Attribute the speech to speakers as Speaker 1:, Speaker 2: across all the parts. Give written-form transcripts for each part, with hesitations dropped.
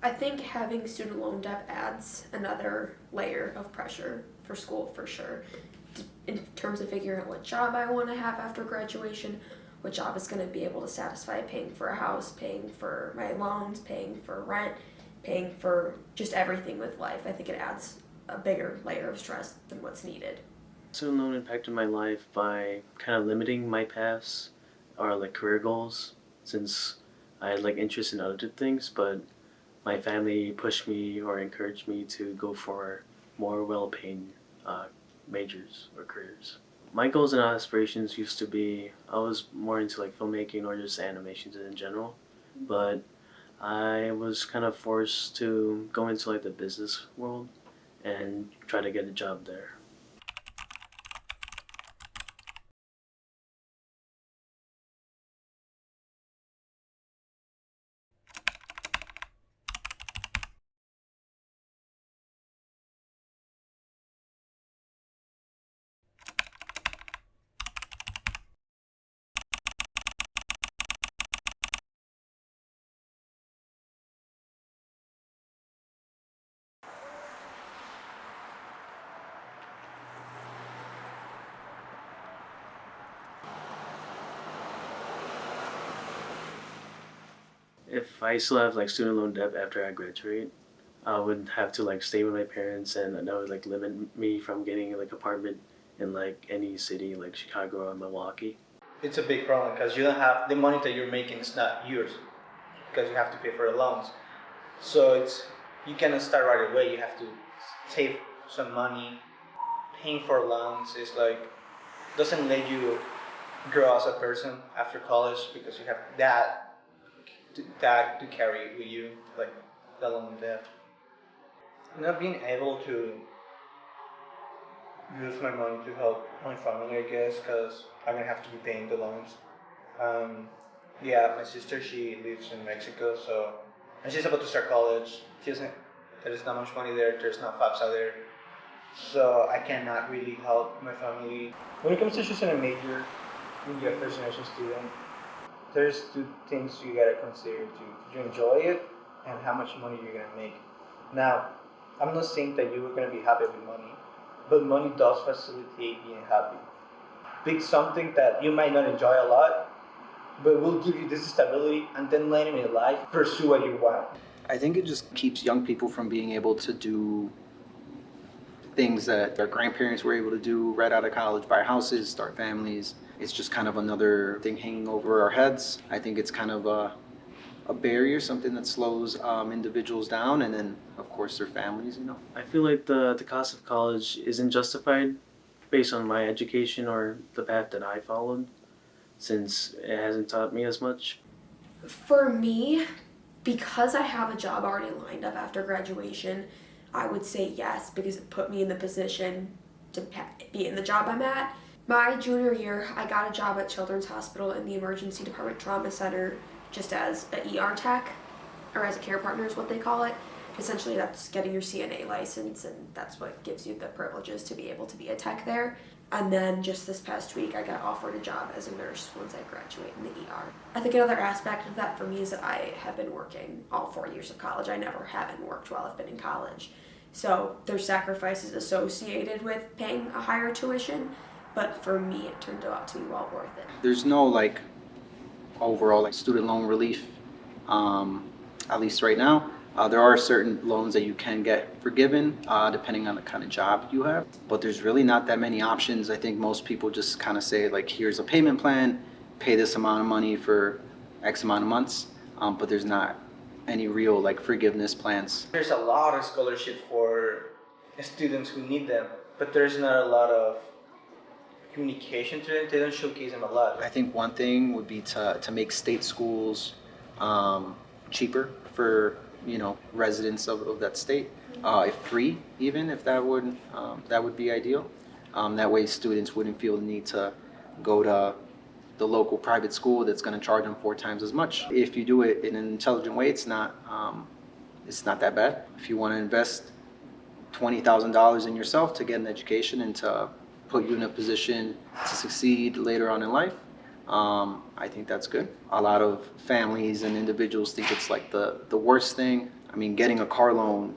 Speaker 1: I think having student loan debt adds another layer of pressure for school for sure. In terms of figuring out what job I want to have after graduation, what job is going to be able to satisfy paying for a house, paying for my loans, paying for rent, paying for just everything with life. I think it adds a bigger layer of stress than what's needed.
Speaker 2: Student loan impacted my life by kind of limiting my paths or like career goals since I had like interest in other things, but my family pushed me or encouraged me to go for more well-paying majors or careers. My goals and aspirations used to be I was more into like filmmaking or just animations in general, but I was kind of forced to go into like the business world and try to get a job there. If I still have like student loan debt after I graduate, I would have to like stay with my parents, and that would like limit me from getting like apartment in like any city like Chicago or Milwaukee.
Speaker 3: It's a big problem because you don't have the money that you're making is not yours because you have to pay for the loans. So you cannot start right away. You have to save some money. Paying for loans is like doesn't let you grow as a person after college because you have that to carry with you, like the loan debt. Not being able to use my money to help my family, I guess, because I'm gonna have to be paying the loans. Um, yeah, my sister, she lives in Mexico, so and she's about to start college. She doesn't. There's not much money there. There's no FAPs out there, so I cannot really help my family. When it comes to choosing a major, when you're a first generation student, there's two things you gotta consider: to you enjoy it and how much money you're gonna make. Now, I'm not saying that you're gonna be happy with money, but money does facilitate being happy. Pick something that you might not enjoy a lot, but will give you this stability, and then later in life, pursue what you want.
Speaker 4: I think it just keeps young people from being able to do things that their grandparents were able to do right out of college, buy houses, start families. It's just kind of another thing hanging over our heads. I think it's kind of a barrier, something that slows individuals down, and then, of course, their families, you know.
Speaker 2: I feel like the cost of college isn't justified based on my education or the path that I followed, since it hasn't taught me as much.
Speaker 1: For me, because I have a job already lined up after graduation, I would say yes because it put me in the position to be in the job I'm at. My junior year, I got a job at Children's Hospital in the Emergency Department Trauma Center just as an ER tech, or as a care partner is what they call it. Essentially, that's getting your CNA license, and that's what gives you the privileges to be able to be a tech there. And then just this past week, I got offered a job as a nurse once I graduate in the ER. I think another aspect of that for me is that I have been working all 4 years of college. I never haven't worked while I've been in college. So there's sacrifices associated with paying a higher tuition, but for me, it turned out to be well worth it.
Speaker 4: There's no like overall like student loan relief, at least right now. There are certain loans that you can get forgiven depending on the kind of job you have, but there's really not that many options. I think most people just kind of say like, here's a payment plan, pay this amount of money for X amount of months, but there's not any real like forgiveness plans.
Speaker 3: There's a lot of scholarship for students who need them, but there's not a lot of communication to them. They don't showcase them a lot.
Speaker 4: I think one thing would be to make state schools cheaper for residents of that state, if free, even if that would be ideal. That way students wouldn't feel the need to go to the local private school that's going to charge them 4 times as much. If you do it in an intelligent way, it's not that bad. If you want to invest $20,000 in yourself to get an education and to put you in a position to succeed later on in life, I think that's good. A lot of families and individuals think it's like the worst thing I mean, getting a car loan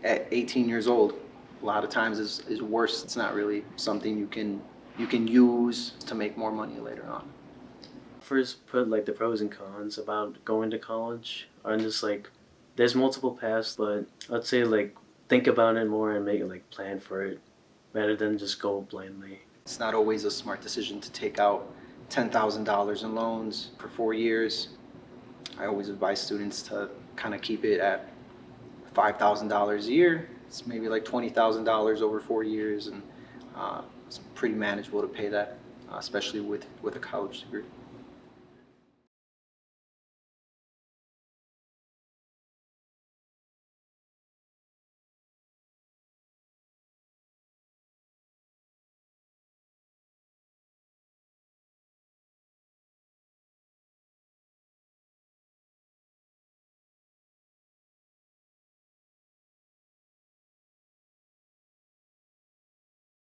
Speaker 4: at 18 years old, a lot of times is worse. It's not really something you can use to make more money later on.
Speaker 2: First, put like the pros and cons about going to college. I'm just like, there's multiple paths, but I'd say like think about it more and make like plan for it, rather than just go blindly.
Speaker 4: It's not always a smart decision to take out $10,000 in loans for 4 years. I always advise students to kind of keep it at $5,000 a year. It's maybe like $20,000 over 4 years, and it's pretty manageable to pay that, especially with a college degree.